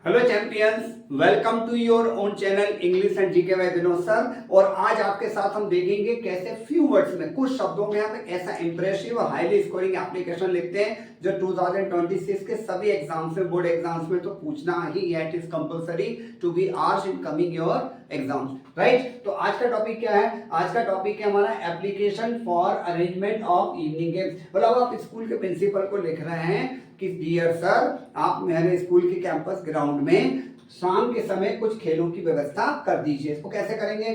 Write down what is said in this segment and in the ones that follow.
Hello champions, welcome to your own channel English and GK by Vinod sir. और आज आपके साथ हम देखेंगे कैसे फ्यू वर्ड्स में, कुछ शब्दों में हम ऐसा इंप्रेसिव और हाईली स्कोरिंग एप्लीकेशन लिखते हैं जो 2026 के सभी एग्जाम्स में, बोर्ड एग्जाम्स में तो पूछना ही है। It is compulsory to be asked in coming your exams, right. तो आज का टॉपिक क्या है? आज का टॉपिक है हमारा application for arrangement of evening games. मतलब आप स्कूल के प्रिंसिपल को लिख रहे हैं कि डियर सर, आप मेरे स्कूल के कैंपस ग्राउंड में शाम के समय कुछ खेलों की व्यवस्था कर दीजिए। इसको कैसे करेंगे?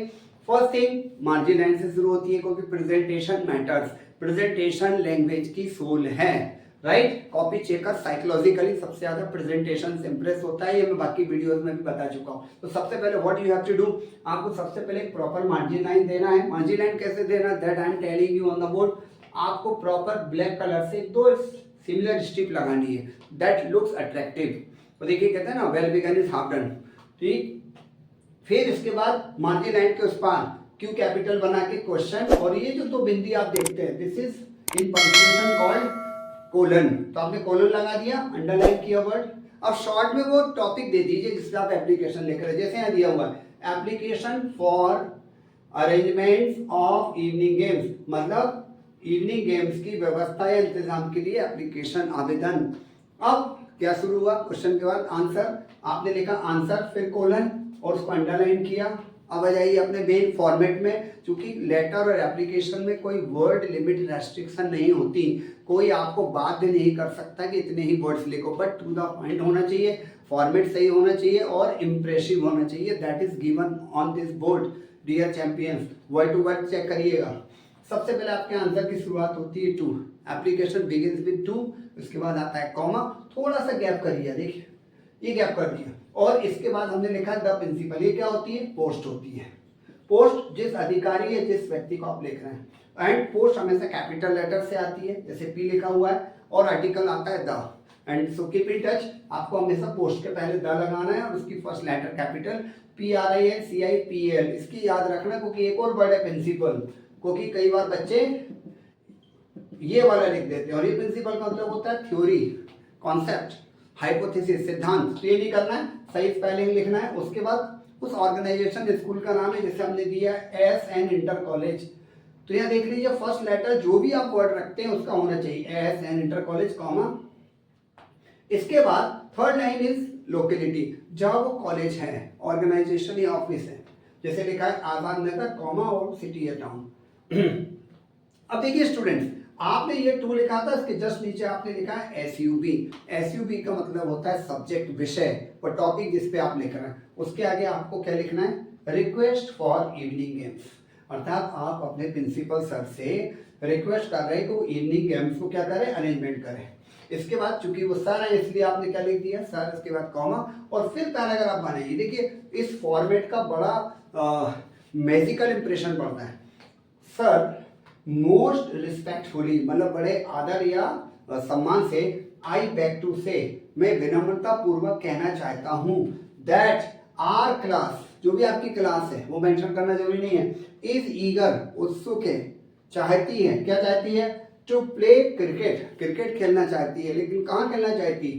फर्स्ट थिंग, मार्जिन लाइन से शुरू होती है क्योंकि प्रेजेंटेशन मैटर्स। प्रेजेंटेशन लैंग्वेज की सोल है, राइट। कॉपी चेकर साइकोलॉजिकली सबसे ज्यादा प्रेजेंटेशन से इंप्रेस होता है, ये मैं बाकी वीडियोस में भी बता चुका हूं। तो सबसे पहले what you have to do, आपको सबसे पहले एक प्रॉपर मार्जिन लाइन देना है। मार्जिन लाइन कैसे देना, that I am telling you on the board. आपको प्रॉपर ब्लैक कलर से दो सिमिलर स्ट्रिप लगानी है, दैट लुक्स अट्रैक्टिव। तो देखिए, कहते हैं ना, well begun is half done, ठीक। फिर इसके बाद मार्जिन लाइन के उस पार क्यू कैपिटल बना के क्वेश्चन, और ये जो दो बिंदी आप देखते हैं, this is in punctuation called colon. तो आपने कोलन लगा दिया, अंडरलाइन किया वर्ड। अब शॉर्ट में वो टॉपिक दे दीजिए जिससे आप एप्लीकेशन लिख रहे हैं। जैसे यहाँ दिया हुआ है application for arrangement of evening games, मतलब इवनिंग गेम्स की व्यवस्था या इंतजाम के लिए एप्लीकेशन आवेदन। अब क्या शुरू हुआ? क्वेश्चन के बाद आंसर, आपने लिखा आंसर, फिर कोलन और उसको अंडरलाइन किया। अब आ जाइए अपने मेन फॉर्मेट में। चूंकि लेटर और एप्लीकेशन में कोई वर्ड लिमिट रेस्ट्रिक्शन नहीं होती, कोई आपको बाध्य नहीं कर सकता कि इतने ही वर्ड्स लिखो, बट टू द पॉइंट होना चाहिए, फॉर्मेट सही होना चाहिए और इंप्रेसिव होना चाहिए। That is given on this board dear champions. Word to word check करिएगा। सबसे पहले आपके आंसर की शुरुआत होती है to, application begins with to, उसके बाद आता है कॉमा, थोड़ा सा गैप करिए, देखिए ये गैप कर दिया, और इसके बाद हमने लिखा द प्रिंसिपल। ये क्या होती है? पोस्ट होती है। पोस्ट जिस अधिकारी या जिस व्यक्ति को आप लिख रहे हैं, एंड पोस्ट हमेशा कैपिटल लेटर से आती है, जैसे पी लिखा हुआ है, और आर्टिकल आता है the, and so keep in touch. आपको हमेशा पोस्ट के पहले द लगाना है और उसकी फर्स्ट लेटर कैपिटल, PRINCIPL। इसकी याद रखना, क्योंकि एक और वर्ड है प्रिंसिपल, क्योंकि कई बार बच्चे ये वाला लिख देते हैं, और ये प्रिंसिपल का मतलब होता है थ्योरी, कॉन्सेप्ट, हाइपोथेसिस, सिद्धांत। तो ये नहीं करना है, सही स्पेलिंग लिखना है। उसके बाद उस ऑर्गेनाइजेशन स्कूल का नाम है, जैसे हमने दिया SN इंटर कॉलेज। तो यहाँ देख लीजिए, फर्स्ट लेटर जो भी आप वर्ड रखते हैं उसका होना चाहिए SN इंटर कॉलेज, कॉमा। इसके बाद थर्ड लाइन इज लोकेलिटी, जहां वो कॉलेज है, ऑर्गेनाइजेशन या ऑफिस है, जैसे लिखा है आजाद नगर, कॉमा, और सिटी या टाउन। अब देखिए स्टूडेंट्स, आपने ये टू लिखा था, इसके जस्ट नीचे आपने लिखा है SUB। SUB का मतलब होता है सब्जेक्ट, विषय, और टॉपिक जिस पे आप लिख रहे हैं। उसके आगे आपको क्या लिखना है? रिक्वेस्ट फॉर इवनिंग गेम्स, अर्थात आप अपने प्रिंसिपल सर से रिक्वेस्ट कर रहे हैं कि इवनिंग गेम्स को क्या करें, अरेंजमेंट करें। इसके बाद चूंकि वो सर है इसलिए आपने क्या लिख दिया, सर, इसके बाद कॉमा, और फिर पैराग्राफ बनाइए। देखिए इस फॉर्मेट का बड़ा मैजिकल इंप्रेशन पड़ता है। सर, मोस्ट रिस्पेक्टफुली, मतलब बड़े आदर या सम्मान से, आई बैक टू से, मैं विनम्रता पूर्वक कहना चाहता हूं, दैट आर क्लास, जो भी आपकी क्लास है वो मेंशन करना जरूरी नहीं है, इज ईगर, उत्सुक है, चाहती है, क्या चाहती है? टू प्ले क्रिकेट, क्रिकेट खेलना चाहती है, लेकिन कहाँ खेलना चाहती है?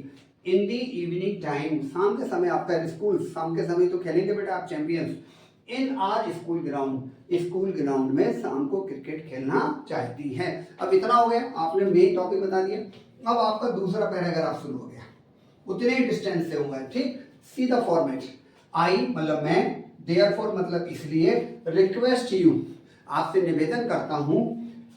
इन दी इवनिंग टाइम, शाम के समय। आपका स्कूल शाम के समय तो खेलेंगे बेटा आप champions. In are school ground, school ground में शाम को क्रिकेट खेलना चाहती है। अब इतना हो गया, आपने मेन टॉपिक बता दिया। अब आपका दूसरा पैराग्राफ शुरू हो गया, उतने ही डिस्टेंस से हुआ है, ठीक। सी द फॉर्मेट, आई मतलब मैं, देयरफॉर मतलब इसलिए, रिक्वेस्ट यू आपसे निवेदन करता हूं,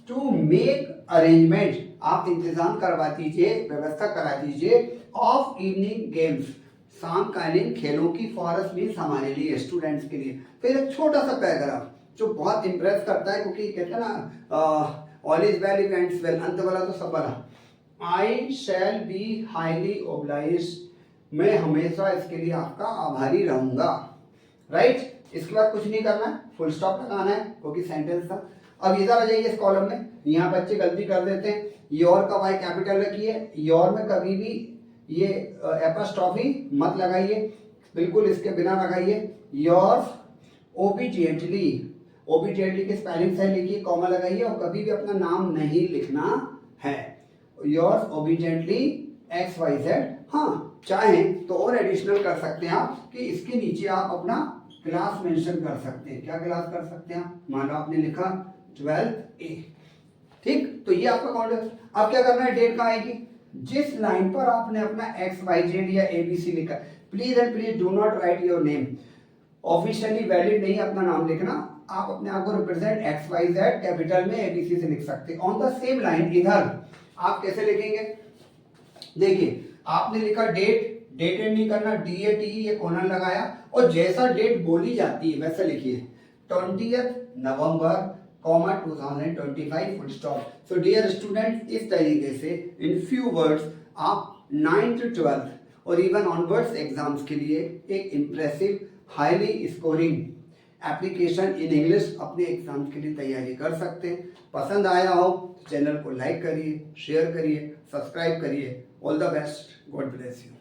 टू मेक अरेंजमेंट आप इंतजाम करवा दीजिए, व्यवस्था करा दीजिए, ऑफ इवनिंग गेम्स शामकालीन खेलों की, फॉरस मीन्स हमारे लिए, स्टूडेंट्स के लिए। फिर एक छोटा सा पैराग्राफ जो बहुत इंप्रेस करता है, क्योंकि कहते हैं ना all is well if ends well, अंत वाला तो सब वाला। आई शैल बी हाईली ओब्लाइज्ड, मैं हमेशा इसके लिए आपका आभारी रहूंगा, राइट। इसके बाद कुछ नहीं करना है, फुल स्टॉप लगाना है क्योंकि सेंटेंस था। अब इधर आ जाइए इस कॉलम में, यहाँ बच्चे गलती कर देते हैं, योर का वाई कैपिटल रखिए, योर में कभी भी ये एपॉस्ट्रॉफी मत लगाइए, बिल्कुल इसके बिना लगाइए। योर्स ओबीडिएंटली, ओबीडिएंटली की स्पेलिंग सही लिखिए, कॉमा लगाइए, और कभी भी अपना नाम नहीं लिखना है। Yours ओबीडिएंटली XYZ। हाँ, चाहें तो और एडिशनल कर सकते हैं आप कि इसके नीचे आप अपना क्लास मेंशन कर सकते हैं। क्या क्लास कर सकते हैं? मान लो आपने लिखा 12A, ठीक, तो ये आपका काउंट है। अब क्या करना है, डेट कहाँ आएगी? जिस लाइन पर आपने अपना XYZ या ABC लिखा, please and please do not right your name, officially valid नहीं अपना नाम लिखना, आप अपने आप को रिप्रेजेंट XYZ कैपिटल में ABC से लिख सकते हैं। ऑन द सेम लाइन इधर आप कैसे लिखेंगे? देखिए आपने लिखा डेट, डेट एंड नहीं करना, DATE ये कोलन लगाया और जैसा डेट बोली जाती है वैसा लिखिए 20 नवंबर 2025 full stop. So dear student, इस तरीके से इन फ्यू वर्ड्स आप 9th 12th और इवन ऑनवर्ड्स एग्जाम्स के लिए एक impressive highly scoring application in English अपने एग्जाम्स के लिए तैयारी कर सकते हैं। पसंद आया हो तो चैनल को लाइक करिए, शेयर करिए, सब्सक्राइब करिए। All the best, God bless you.